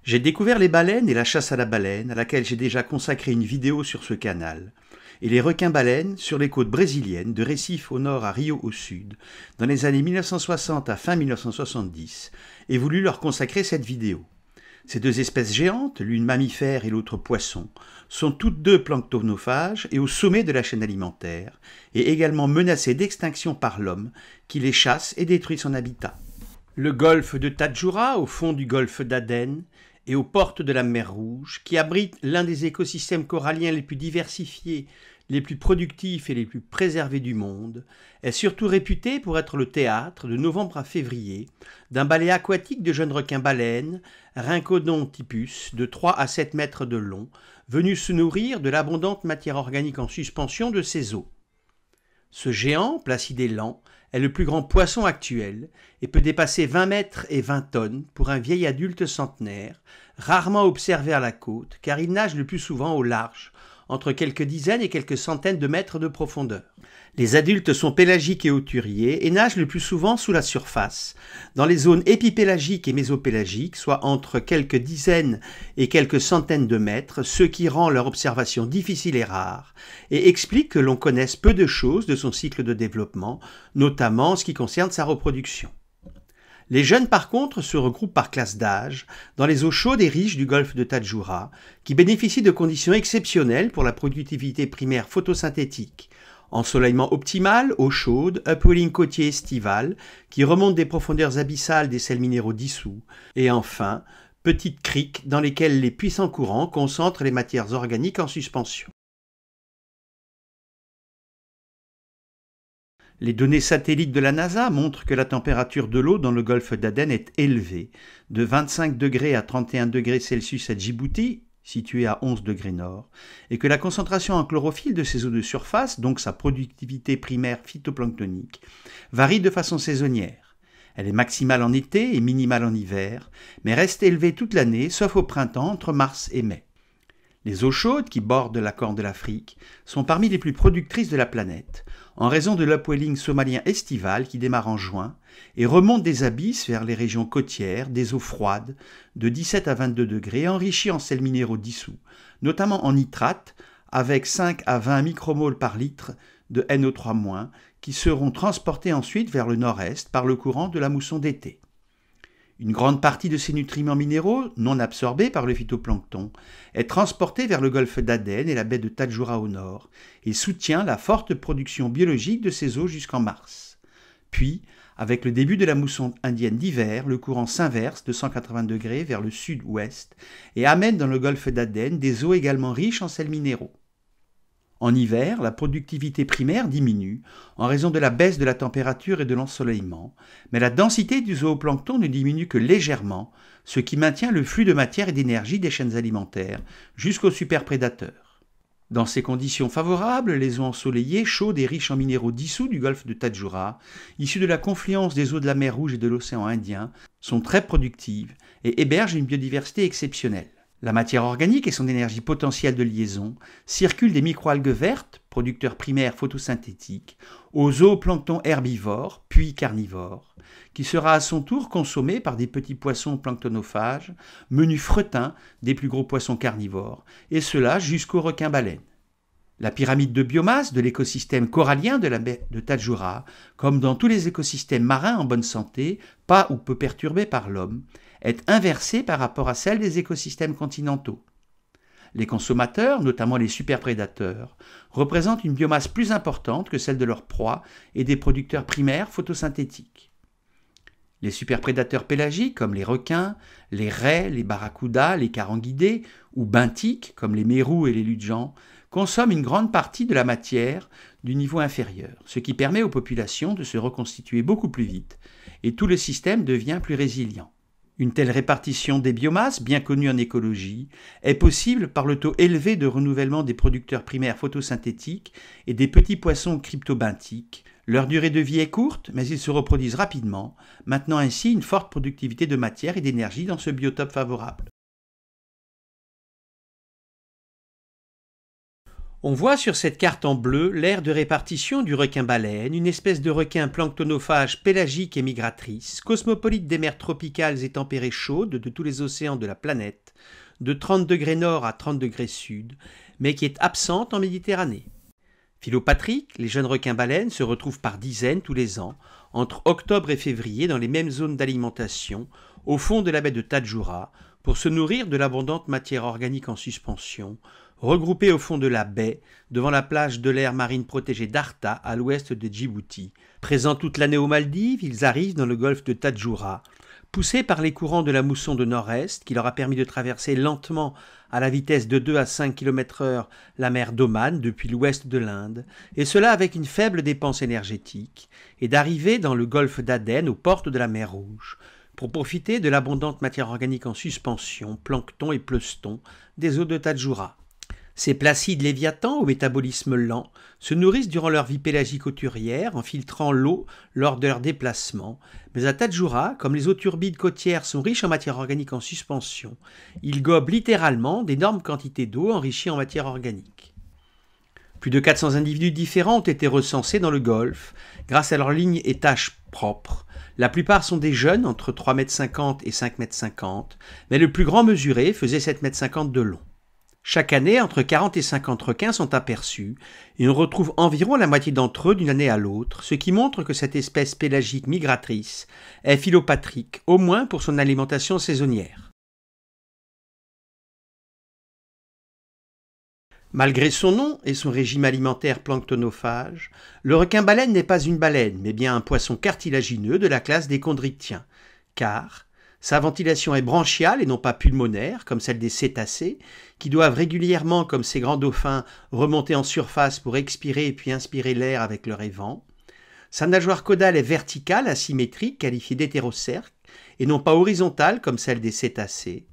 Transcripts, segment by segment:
J'ai découvert les baleines et la chasse à la baleine, à laquelle j'ai déjà consacré une vidéo sur ce canal, et les requins-baleines sur les côtes brésiliennes, de Recife au nord à Rio au sud, dans les années 1960 à fin 1970, et voulu leur consacrer cette vidéo. Ces deux espèces géantes, l'une mammifère et l'autre poisson, sont toutes deux planctonophages et au sommet de la chaîne alimentaire, et également menacées d'extinction par l'homme, qui les chasse et détruit son habitat. Le golfe de Tadjoura, au fond du golfe d'Aden, et aux portes de la mer Rouge, qui abrite l'un des écosystèmes coralliens les plus diversifiés, les plus productifs et les plus préservés du monde, est surtout réputé pour être le théâtre, de novembre à février, d'un ballet aquatique de jeunes requins-baleines, Rhincodon typus, de 3 à 7 mètres de long, venus se nourrir de l'abondante matière organique en suspension de ces eaux. Ce géant, placide et lent, est le plus grand poisson actuel et peut dépasser 20 mètres et 20 tonnes pour un vieil adulte centenaire, rarement observé à la côte car il nage le plus souvent au large, entre quelques dizaines et quelques centaines de mètres de profondeur. Les adultes sont pélagiques et hauturiers et nagent le plus souvent sous la surface, dans les zones épipélagiques et mésopélagiques, soit entre quelques dizaines et quelques centaines de mètres, ce qui rend leur observation difficile et rare, et explique que l'on connaisse peu de choses de son cycle de développement, notamment en ce qui concerne sa reproduction. Les jeunes, par contre, se regroupent par classe d'âge dans les eaux chaudes et riches du golfe de Tadjoura, qui bénéficient de conditions exceptionnelles pour la productivité primaire photosynthétique. Ensoleillement optimal, eau chaude, upwelling côtier estival, qui remonte des profondeurs abyssales des sels minéraux dissous, et enfin, petites criques dans lesquelles les puissants courants concentrent les matières organiques en suspension. Les données satellites de la NASA montrent que la température de l'eau dans le golfe d'Aden est élevée, de 25 degrés à 31 degrés Celsius à Djibouti, situé à 11 degrés nord, et que la concentration en chlorophylle de ces eaux de surface, donc sa productivité primaire phytoplanctonique, varie de façon saisonnière. Elle est maximale en été et minimale en hiver, mais reste élevée toute l'année, sauf au printemps, entre mars et mai. Les eaux chaudes qui bordent la Corne de l'Afrique sont parmi les plus productrices de la planète, en raison de l'upwelling somalien estival qui démarre en juin et remonte des abysses vers les régions côtières des eaux froides de 17 à 22 degrés enrichies en sels minéraux dissous, notamment en nitrate avec 5 à 20 micromoles par litre de NO3-, qui seront transportés ensuite vers le nord-est par le courant de la mousson d'été. Une grande partie de ces nutriments minéraux, non absorbés par le phytoplancton, est transportée vers le golfe d'Aden et la baie de Tadjoura au nord et soutient la forte production biologique de ces eaux jusqu'en mars. Puis, avec le début de la mousson indienne d'hiver, le courant s'inverse de 180 degrés vers le sud-ouest et amène dans le golfe d'Aden des eaux également riches en sels minéraux. En hiver, la productivité primaire diminue en raison de la baisse de la température et de l'ensoleillement, mais la densité du zooplancton ne diminue que légèrement, ce qui maintient le flux de matière et d'énergie des chaînes alimentaires jusqu'aux superprédateurs. Dans ces conditions favorables, les eaux ensoleillées, chaudes et riches en minéraux dissous du golfe de Tadjoura, issues de la confluence des eaux de la mer Rouge et de l'océan Indien, sont très productives et hébergent une biodiversité exceptionnelle. La matière organique et son énergie potentielle de liaison circulent des microalgues vertes, producteurs primaires photosynthétiques, aux zooplanctons herbivores, puis carnivores, qui sera à son tour consommé par des petits poissons planctonophages, menus fretins des plus gros poissons carnivores, et cela jusqu'aux requins-baleines. La pyramide de biomasse de l'écosystème corallien de la baie de Tadjoura, comme dans tous les écosystèmes marins en bonne santé, pas ou peu perturbés par l'homme, est inversée par rapport à celle des écosystèmes continentaux. Les consommateurs, notamment les superprédateurs, représentent une biomasse plus importante que celle de leurs proies et des producteurs primaires photosynthétiques. Les superprédateurs pélagiques comme les requins, les raies, les barracudas, les caranguidés ou benthiques comme les mérous et les ludjans consomment une grande partie de la matière du niveau inférieur, ce qui permet aux populations de se reconstituer beaucoup plus vite et tout le système devient plus résilient. Une telle répartition des biomasses, bien connue en écologie, est possible par le taux élevé de renouvellement des producteurs primaires photosynthétiques et des petits poissons cryptobenthiques. Leur durée de vie est courte, mais ils se reproduisent rapidement, maintenant ainsi une forte productivité de matière et d'énergie dans ce biotope favorable. On voit sur cette carte en bleu l'aire de répartition du requin-baleine, une espèce de requin planctonophage pélagique et migratrice, cosmopolite des mers tropicales et tempérées chaudes de tous les océans de la planète, de 30 degrés nord à 30 degrés sud, mais qui est absente en Méditerranée. Philopatriques, les jeunes requins-baleines se retrouvent par dizaines tous les ans, entre octobre et février, dans les mêmes zones d'alimentation, au fond de la baie de Tadjoura, pour se nourrir de l'abondante matière organique en suspension, regroupés au fond de la baie, devant la plage de l'aire marine protégée d'Arta, à l'ouest de Djibouti. Présents toute l'année aux Maldives, ils arrivent dans le golfe de Tadjoura, poussés par les courants de la mousson de nord-est, qui leur a permis de traverser lentement, à la vitesse de 2 à 5 km/h, la mer d'Oman depuis l'ouest de l'Inde, et cela avec une faible dépense énergétique, et d'arriver dans le golfe d'Aden, aux portes de la mer Rouge, pour profiter de l'abondante matière organique en suspension, plancton et pleuston, des eaux de Tadjoura. Ces placides léviathans, au métabolisme lent, se nourrissent durant leur vie pélagique auturière en filtrant l'eau lors de leur déplacement, mais à Tadjoura, comme les eaux turbides côtières sont riches en matière organique en suspension, ils gobent littéralement d'énormes quantités d'eau enrichie en matière organique. Plus de 400 individus différents ont été recensés dans le golfe, grâce à leurs lignes et taches propres. La plupart sont des jeunes, entre 3,50 m et 5,50 m, mais le plus grand mesuré faisait 7,50 m de long. Chaque année, entre 40 et 50 requins sont aperçus, et on retrouve environ la moitié d'entre eux d'une année à l'autre, ce qui montre que cette espèce pélagique migratrice est philopatrique, au moins pour son alimentation saisonnière. Malgré son nom et son régime alimentaire planctonophage, le requin-baleine n'est pas une baleine, mais bien un poisson cartilagineux de la classe des chondrichthiens, car sa ventilation est branchiale et non pas pulmonaire, comme celle des cétacés, qui doivent régulièrement, comme ces grands dauphins, remonter en surface pour expirer puis inspirer l'air avec leur évent. Sa nageoire caudale est verticale, asymétrique, qualifiée d'hétérocerque, et non pas horizontale comme celle des cétacés.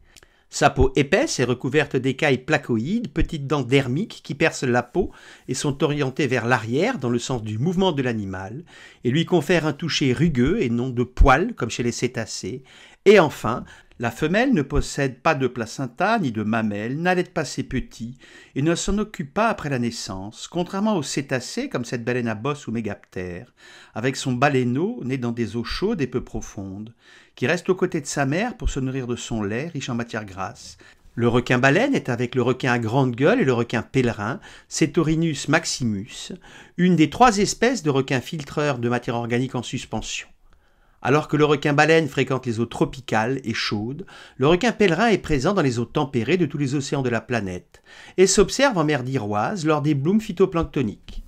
Sa peau épaisse est recouverte d'écailles placoïdes, petites dents dermiques qui percent la peau et sont orientées vers l'arrière dans le sens du mouvement de l'animal, et lui confèrent un toucher rugueux et non de poils comme chez les cétacés. Et enfin, la femelle ne possède pas de placenta ni de mamelles, n'allait pas ses petits et ne s'en occupe pas après la naissance, contrairement aux cétacés comme cette baleine à bosse ou mégaptère, avec son baleineau né dans des eaux chaudes et peu profondes, qui reste aux côtés de sa mère pour se nourrir de son lait riche en matière grasse. Le requin-baleine est avec le requin à grande gueule et le requin pèlerin, Cetorinus maximus, une des 3 espèces de requins filtreurs de matière organique en suspension. Alors que le requin-baleine fréquente les eaux tropicales et chaudes, le requin pèlerin est présent dans les eaux tempérées de tous les océans de la planète et s'observe en mer d'Iroise lors des blooms phytoplanctoniques.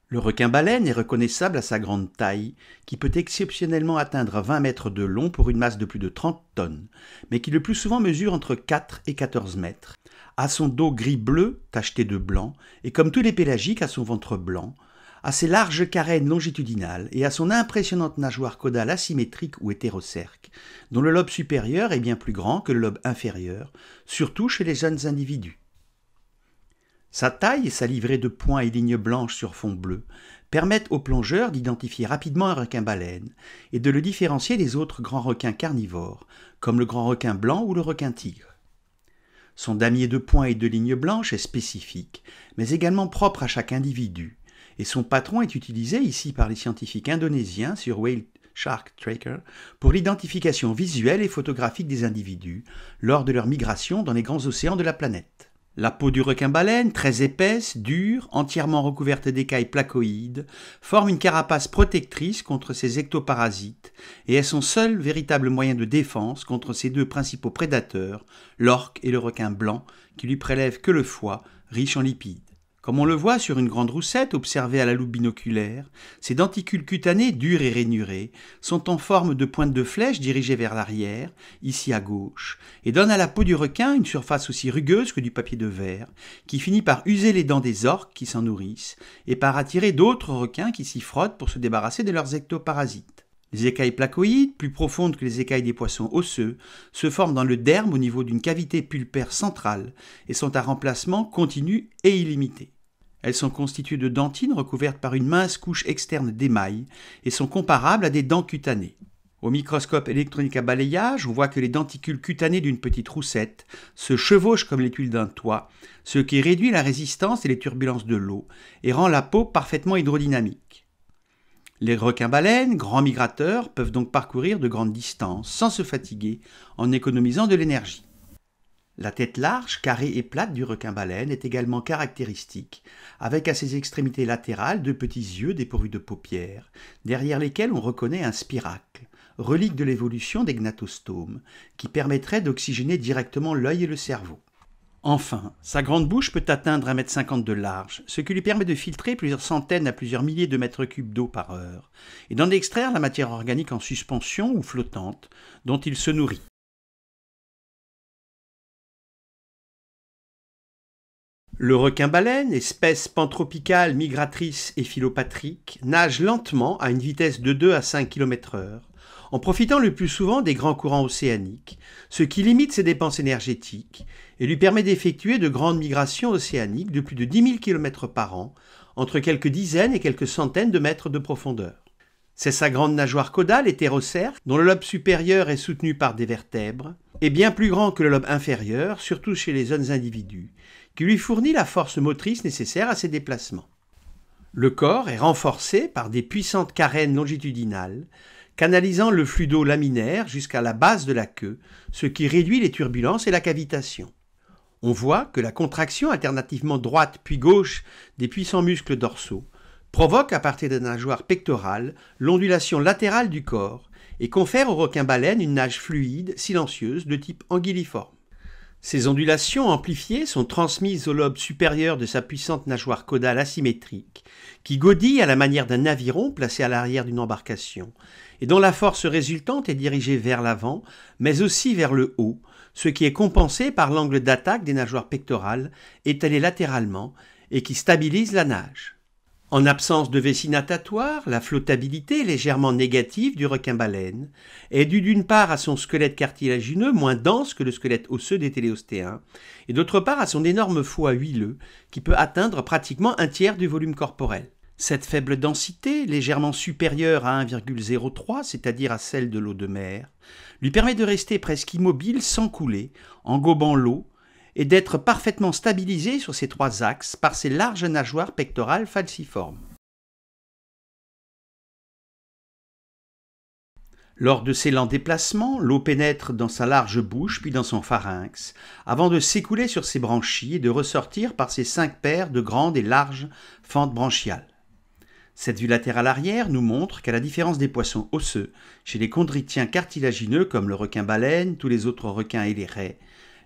Le requin-baleine est reconnaissable à sa grande taille, qui peut exceptionnellement atteindre 20 mètres de long pour une masse de plus de 30 tonnes, mais qui le plus souvent mesure entre 4 et 14 mètres, à son dos gris-bleu tacheté de blanc, et comme tous les pélagiques à son ventre blanc, à ses larges carènes longitudinales et à son impressionnante nageoire caudale asymétrique ou hétérocerque, dont le lobe supérieur est bien plus grand que le lobe inférieur, surtout chez les jeunes individus. Sa taille et sa livrée de points et lignes blanches sur fond bleu permettent aux plongeurs d'identifier rapidement un requin-baleine et de le différencier des autres grands requins carnivores, comme le grand requin blanc ou le requin-tigre. Son damier de points et de lignes blanches est spécifique, mais également propre à chaque individu, et son patron est utilisé ici par les scientifiques indonésiens sur Whale Shark Tracker pour l'identification visuelle et photographique des individus lors de leur migration dans les grands océans de la planète. La peau du requin-baleine, très épaisse, dure, entièrement recouverte d'écailles placoïdes, forme une carapace protectrice contre ses ectoparasites et est son seul véritable moyen de défense contre ses 2 principaux prédateurs, l'orque et le requin blanc, qui lui prélèvent que le foie, riche en lipides. Comme on le voit sur une grande roussette observée à la loupe binoculaire, ces denticules cutanés durs et rainurés sont en forme de pointe de flèche dirigée vers l'arrière, ici à gauche, et donnent à la peau du requin une surface aussi rugueuse que du papier de verre, qui finit par user les dents des orques qui s'en nourrissent, et par attirer d'autres requins qui s'y frottent pour se débarrasser de leurs ectoparasites. Les écailles placoïdes, plus profondes que les écailles des poissons osseux, se forment dans le derme au niveau d'une cavité pulpaire centrale et sont à remplacement continu et illimité. Elles sont constituées de dentines recouvertes par une mince couche externe d'émail et sont comparables à des dents cutanées. Au microscope électronique à balayage, on voit que les denticules cutanés d'une petite roussette se chevauchent comme les tuiles d'un toit, ce qui réduit la résistance et les turbulences de l'eau et rend la peau parfaitement hydrodynamique. Les requins-baleines, grands migrateurs, peuvent donc parcourir de grandes distances sans se fatiguer en économisant de l'énergie. La tête large, carrée et plate du requin-baleine est également caractéristique, avec à ses extrémités latérales deux petits yeux dépourvus de paupières, derrière lesquels on reconnaît un spiracle, relique de l'évolution des gnatostomes, qui permettrait d'oxygéner directement l'œil et le cerveau. Enfin, sa grande bouche peut atteindre 1,50 m de large, ce qui lui permet de filtrer plusieurs centaines à plusieurs milliers de mètres cubes d'eau par heure, et d'en extraire la matière organique en suspension ou flottante, dont il se nourrit. Le requin-baleine, espèce pantropicale migratrice et philopatrique, nage lentement à une vitesse de 2 à 5 km/h, en profitant le plus souvent des grands courants océaniques, ce qui limite ses dépenses énergétiques et lui permet d'effectuer de grandes migrations océaniques de plus de 10 000 km par an, entre quelques dizaines et quelques centaines de mètres de profondeur. C'est sa grande nageoire caudale hétérocercle, dont le lobe supérieur est soutenu par des vertèbres, et bien plus grand que le lobe inférieur, surtout chez les jeunes individus, qui lui fournit la force motrice nécessaire à ses déplacements. Le corps est renforcé par des puissantes carènes longitudinales, canalisant le flux d'eau laminaire jusqu'à la base de la queue, ce qui réduit les turbulences et la cavitation. On voit que la contraction alternativement droite puis gauche des puissants muscles dorsaux provoque à partir des nageoires pectorales l'ondulation latérale du corps et confère au requin-baleine une nage fluide, silencieuse, de type anguilliforme. Ces ondulations amplifiées sont transmises au lobe supérieur de sa puissante nageoire caudale asymétrique, qui godille à la manière d'un aviron placé à l'arrière d'une embarcation, et dont la force résultante est dirigée vers l'avant, mais aussi vers le haut, ce qui est compensé par l'angle d'attaque des nageoires pectorales étalées latéralement et qui stabilise la nage. En absence de vessie natatoire, la flottabilité légèrement négative du requin-baleine est due d'une part à son squelette cartilagineux moins dense que le squelette osseux des téléostéens, et d'autre part à son énorme foie huileux qui peut atteindre pratiquement un tiers du volume corporel. Cette faible densité, légèrement supérieure à 1,03, c'est-à-dire à celle de l'eau de mer, lui permet de rester presque immobile sans couler, en gobant l'eau, et d'être parfaitement stabilisé sur ses trois axes par ses larges nageoires pectorales falciformes. Lors de ces lents déplacements, l'eau pénètre dans sa large bouche puis dans son pharynx, avant de s'écouler sur ses branchies et de ressortir par ses 5 paires de grandes et larges fentes branchiales. Cette vue latérale arrière nous montre qu'à la différence des poissons osseux, chez les chondritiens cartilagineux comme le requin-baleine, tous les autres requins et les raies,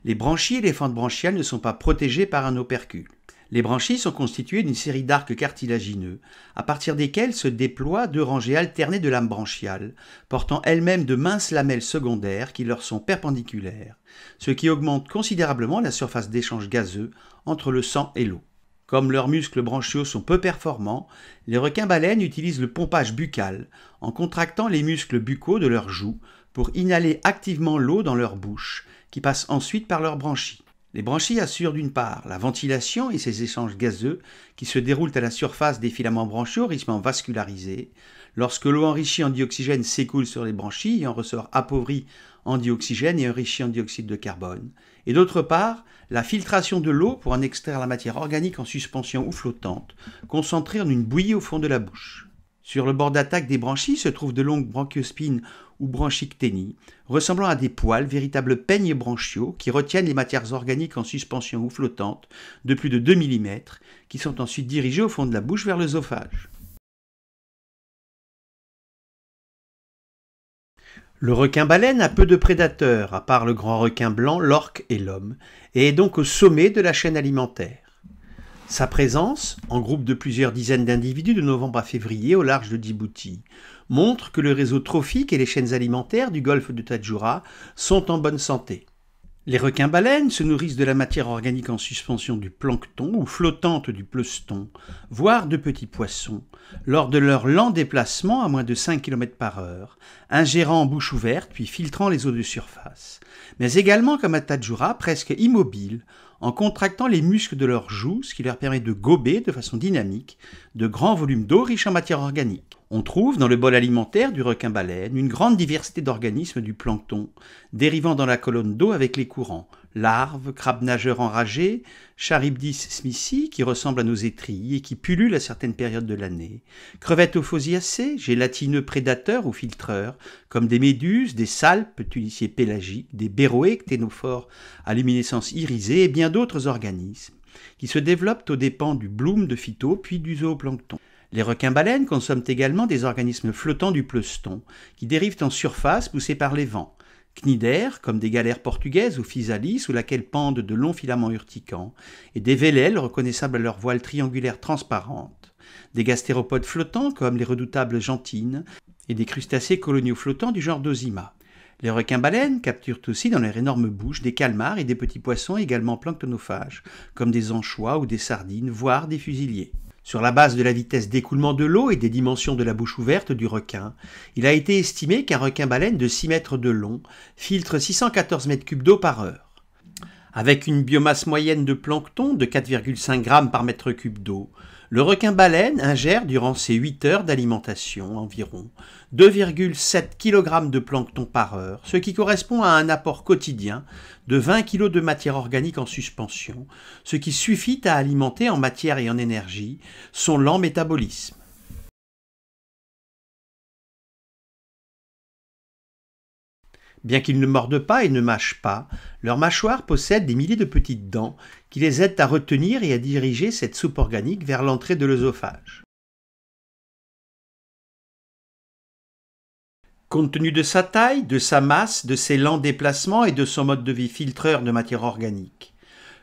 les branchies et les fentes branchiales ne sont pas protégées par un opercule. Les branchies sont constituées d'une série d'arcs cartilagineux, à partir desquels se déploient 2 rangées alternées de lames branchiales, portant elles-mêmes de minces lamelles secondaires qui leur sont perpendiculaires, ce qui augmente considérablement la surface d'échange gazeux entre le sang et l'eau. Comme leurs muscles branchiaux sont peu performants, les requins-baleines utilisent le pompage buccal, en contractant les muscles buccaux de leurs joues pour inhaler activement l'eau dans leur bouche, qui passe ensuite par leurs branchies. Les branchies assurent d'une part la ventilation et ses échanges gazeux qui se déroulent à la surface des filaments branchiaux richement vascularisés. Lorsque l'eau enrichie en dioxygène s'écoule sur les branchies et en ressort appauvrie en dioxygène et enrichie en dioxyde de carbone. Et d'autre part, la filtration de l'eau pour en extraire la matière organique en suspension ou flottante, concentrée en une bouillie au fond de la bouche. Sur le bord d'attaque des branchies se trouvent de longues branchiospines ou branchicténies, ressemblant à des poils, véritables peignes branchiaux qui retiennent les matières organiques en suspension ou flottantes de plus de 2 mm, qui sont ensuite dirigées au fond de la bouche vers l'œsophage. Le requin-baleine a peu de prédateurs, à part le grand requin blanc, l'orque et l'homme, et est donc au sommet de la chaîne alimentaire. Sa présence, en groupe de plusieurs dizaines d'individus de novembre à février au large de Djibouti, montre que le réseau trophique et les chaînes alimentaires du golfe de Tadjoura sont en bonne santé. Les requins-baleines se nourrissent de la matière organique en suspension du plancton ou flottante du pleuston, voire de petits poissons, lors de leur lent déplacement à moins de 5 km par heure, ingérant en bouche ouverte puis filtrant les eaux de surface, mais également comme à Tadjoura presque immobiles, en contractant les muscles de leurs joues, ce qui leur permet de gober de façon dynamique de grands volumes d'eau riches en matière organique. On trouve dans le bol alimentaire du requin-baleine une grande diversité d'organismes du plancton, dérivant dans la colonne d'eau avec les courants, larves, crabes nageurs enragés, Charybdis smithii qui ressemble à nos étrilles et qui pullulent à certaines périodes de l'année, crevettes ophociacées, gélatineux prédateurs ou filtreurs, comme des méduses, des salpes, tuniciers pélagiques, des béroés, cténophores à luminescence irisée et bien d'autres organismes, qui se développent aux dépens du bloom de phyto puis du zooplancton. Les requins-baleines consomment également des organismes flottants du pleuston, qui dérivent en surface poussés par les vents. Cnidaires, comme des galères portugaises ou physalie, sous laquelle pendent de longs filaments urticants, et des vélèles reconnaissables à leurs voiles triangulaires transparentes. Des gastéropodes flottants, comme les redoutables gentines, et des crustacés coloniaux flottants du genre Dosima. Les requins-baleines capturent aussi dans leur énorme bouche des calmars et des petits poissons également planctonophages, comme des anchois ou des sardines, voire des fusiliers. Sur la base de la vitesse d'écoulement de l'eau et des dimensions de la bouche ouverte du requin, il a été estimé qu'un requin-baleine de 6 mètres de long filtre 614 mètres cubes d'eau par heure. Avec une biomasse moyenne de plancton de 4,5 grammes par mètre cube d'eau, le requin-baleine ingère durant ses 8 heures d'alimentation environ 2,7 kg de plancton par heure, ce qui correspond à un apport quotidien de 20 kg de matière organique en suspension, ce qui suffit à alimenter en matière et en énergie son lent métabolisme. Bien qu'ils ne mordent pas et ne mâchent pas, leur mâchoire possède des milliers de petites dents qui les aident à retenir et à diriger cette soupe organique vers l'entrée de l'œsophage. Compte tenu de sa taille, de sa masse, de ses lents déplacements et de son mode de vie filtreur de matière organique,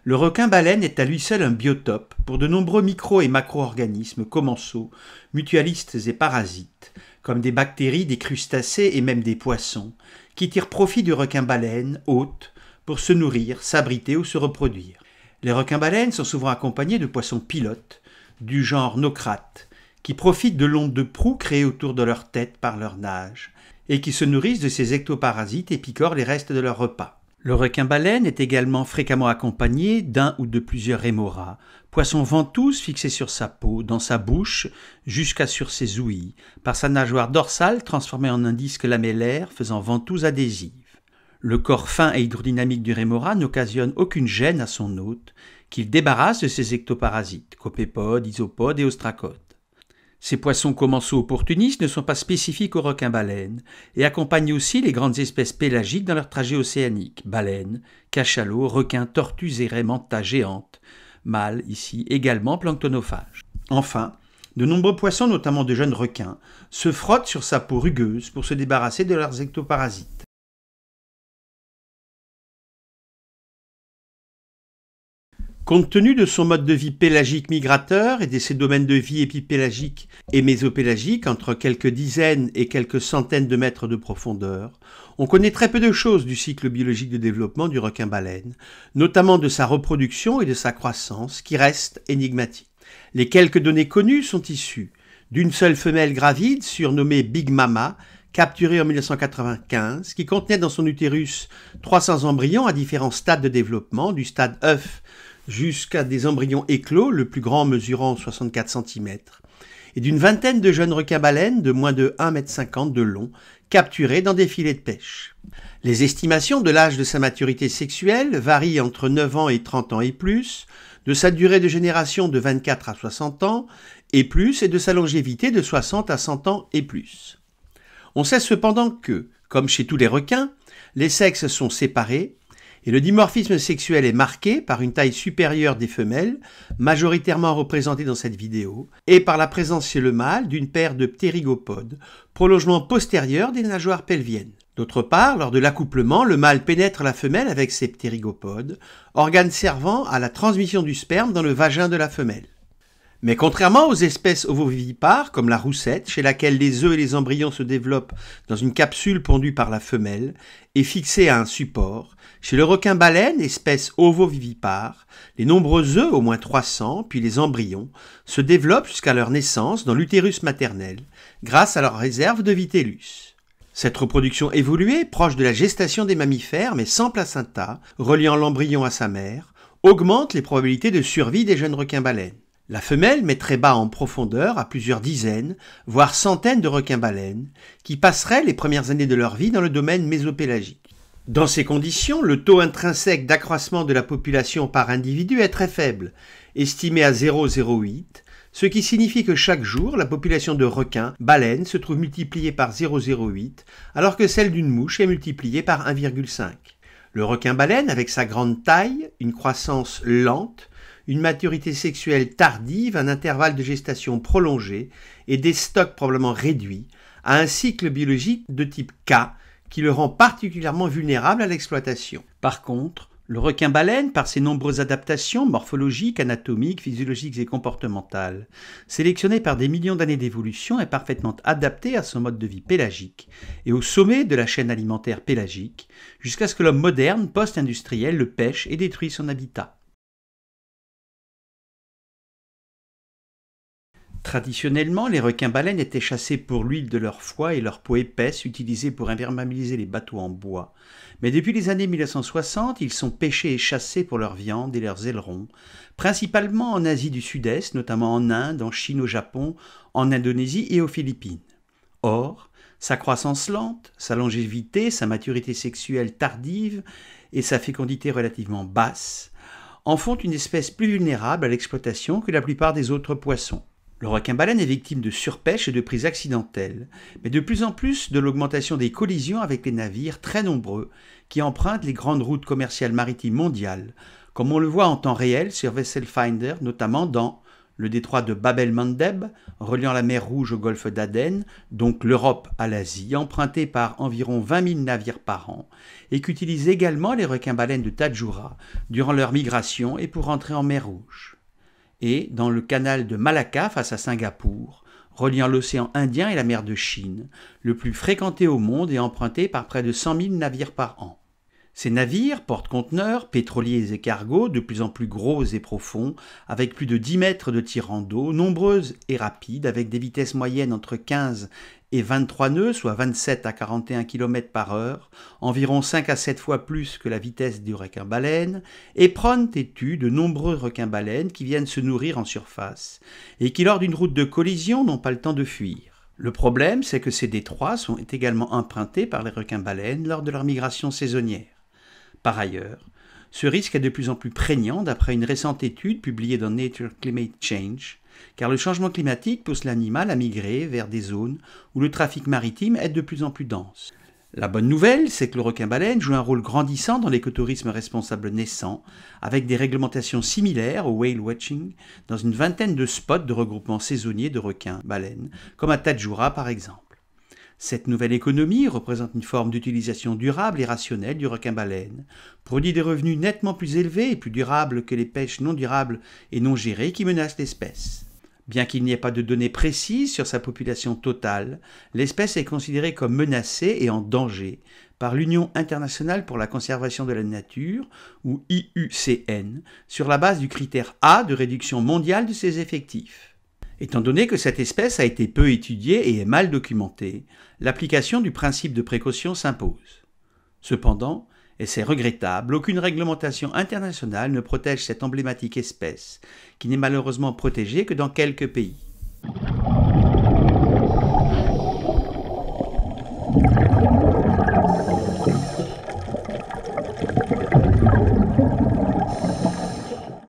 le requin-baleine est à lui seul un biotope pour de nombreux micro- et macro-organismes commensaux, mutualistes et parasites, comme des bactéries, des crustacés et même des poissons, qui tirent profit du requin-baleine, hôte, pour se nourrir, s'abriter ou se reproduire. Les requins-baleines sont souvent accompagnés de poissons pilotes, du genre nocrates, qui profitent de l'onde de proue créée autour de leur tête par leur nage, et qui se nourrissent de ces ectoparasites et picorent les restes de leur repas. Le requin-baleine est également fréquemment accompagné d'un ou de plusieurs rémoras, poissons ventouses fixés sur sa peau, dans sa bouche, jusqu'à sur ses ouïes, par sa nageoire dorsale transformée en un disque lamellaire faisant ventouse adhésive. Le corps fin et hydrodynamique du rémora n'occasionne aucune gêne à son hôte, qu'il débarrasse de ses ectoparasites, copépodes, isopodes et ostracodes. Ces poissons commensaux opportunistes ne sont pas spécifiques aux requins-baleines et accompagnent aussi les grandes espèces pélagiques dans leur trajet océanique, baleines, cachalots, requins, tortues et raies manta géantes, mâles ici également planctonophages. Enfin, de nombreux poissons, notamment de jeunes requins, se frottent sur sa peau rugueuse pour se débarrasser de leurs ectoparasites. Compte tenu de son mode de vie pélagique migrateur et de ses domaines de vie épipélagiques et mésopélagiques entre quelques dizaines et quelques centaines de mètres de profondeur, on connaît très peu de choses du cycle biologique de développement du requin-baleine, notamment de sa reproduction et de sa croissance, qui restent énigmatiques. Les quelques données connues sont issues d'une seule femelle gravide surnommée Big Mama, capturée en 1995, qui contenait dans son utérus 300 embryons à différents stades de développement, du stade œuf jusqu'à des embryons éclos, le plus grand mesurant 64 cm, et d'une vingtaine de jeunes requins-baleines de moins de 1,50 m de long, capturés dans des filets de pêche. Les estimations de l'âge de sa maturité sexuelle varient entre 9 ans et 30 ans et plus, de sa durée de génération de 24 à 60 ans et plus, et de sa longévité de 60 à 100 ans et plus. On sait cependant que, comme chez tous les requins, les sexes sont séparés, et le dimorphisme sexuel est marqué par une taille supérieure des femelles, majoritairement représentée dans cette vidéo, et par la présence chez le mâle d'une paire de ptérygopodes, prolongement postérieur des nageoires pelviennes. D'autre part, lors de l'accouplement, le mâle pénètre la femelle avec ses ptérygopodes, organes servant à la transmission du sperme dans le vagin de la femelle. Mais contrairement aux espèces ovovivipares, comme la roussette, chez laquelle les œufs et les embryons se développent dans une capsule pondue par la femelle et fixée à un support, chez le requin-baleine, espèce ovovivipare, les nombreux œufs, au moins 300, puis les embryons, se développent jusqu'à leur naissance dans l'utérus maternel, grâce à leur réserve de vitellus. Cette reproduction évoluée, proche de la gestation des mammifères, mais sans placenta, reliant l'embryon à sa mère, augmente les probabilités de survie des jeunes requins-baleines. La femelle met très bas en profondeur à plusieurs dizaines, voire centaines de requins-baleines, qui passeraient les premières années de leur vie dans le domaine mésopélagique. Dans ces conditions, le taux intrinsèque d'accroissement de la population par individu est très faible, estimé à 0,08, ce qui signifie que chaque jour, la population de requins-baleines se trouve multipliée par 0,08, alors que celle d'une mouche est multipliée par 1,5. Le requin-baleine, avec sa grande taille, une croissance lente, une maturité sexuelle tardive, un intervalle de gestation prolongé et des stocks probablement réduits, a un cycle biologique de type K qui le rend particulièrement vulnérable à l'exploitation. Par contre, le requin-baleine, par ses nombreuses adaptations morphologiques, anatomiques, physiologiques et comportementales, sélectionnées par des millions d'années d'évolution, est parfaitement adapté à son mode de vie pélagique et au sommet de la chaîne alimentaire pélagique, jusqu'à ce que l'homme moderne, post-industriel, le pêche et détruise son habitat. Traditionnellement, les requins-baleines étaient chassés pour l'huile de leur foie et leur peau épaisse utilisée pour imperméabiliser les bateaux en bois. Mais depuis les années 1960, ils sont pêchés et chassés pour leur viande et leurs ailerons, principalement en Asie du Sud-Est, notamment en Inde, en Chine, au Japon, en Indonésie et aux Philippines. Or, sa croissance lente, sa longévité, sa maturité sexuelle tardive et sa fécondité relativement basse en font une espèce plus vulnérable à l'exploitation que la plupart des autres poissons. Le requin-baleine est victime de surpêche et de prises accidentelles, mais de plus en plus de l'augmentation des collisions avec les navires très nombreux qui empruntent les grandes routes commerciales maritimes mondiales, comme on le voit en temps réel sur Vessel Finder, notamment dans le détroit de Bab el-Mandeb, reliant la mer Rouge au golfe d'Aden, donc l'Europe à l'Asie, emprunté par environ 20 000 navires par an, et qu'utilisent également les requins-baleines de Tadjoura durant leur migration et pour entrer en mer Rouge. Et dans le canal de Malacca face à Singapour, reliant l'océan Indien et la mer de Chine, le plus fréquenté au monde et emprunté par près de 100 000 navires par an. Ces navires porte-conteneurs, pétroliers et cargos, de plus en plus gros et profonds, avec plus de 10 mètres de tirant d'eau, nombreuses et rapides, avec des vitesses moyennes entre 15 et 23 nœuds, soit 27 à 41 km par heure, environ 5 à 7 fois plus que la vitesse du requin-baleine, et prônent et tuent de nombreux requins-baleines qui viennent se nourrir en surface, et qui lors d'une route de collision n'ont pas le temps de fuir. Le problème, c'est que ces détroits sont également empruntés par les requins-baleines lors de leur migration saisonnière. Par ailleurs, ce risque est de plus en plus prégnant d'après une récente étude publiée dans Nature Climate Change, car le changement climatique pousse l'animal à migrer vers des zones où le trafic maritime est de plus en plus dense. La bonne nouvelle, c'est que le requin-baleine joue un rôle grandissant dans l'écotourisme responsable naissant, avec des réglementations similaires au whale watching dans une vingtaine de spots de regroupement saisonnier de requins-baleines, comme à Tadjoura par exemple. Cette nouvelle économie représente une forme d'utilisation durable et rationnelle du requin-baleine, produit des revenus nettement plus élevés et plus durables que les pêches non durables et non gérées qui menacent l'espèce. Bien qu'il n'y ait pas de données précises sur sa population totale, l'espèce est considérée comme menacée et en danger par l'Union internationale pour la conservation de la nature, ou IUCN, sur la base du critère A de réduction mondiale de ses effectifs. Étant donné que cette espèce a été peu étudiée et est mal documentée, l'application du principe de précaution s'impose. Cependant, et c'est regrettable, aucune réglementation internationale ne protège cette emblématique espèce, qui n'est malheureusement protégée que dans quelques pays.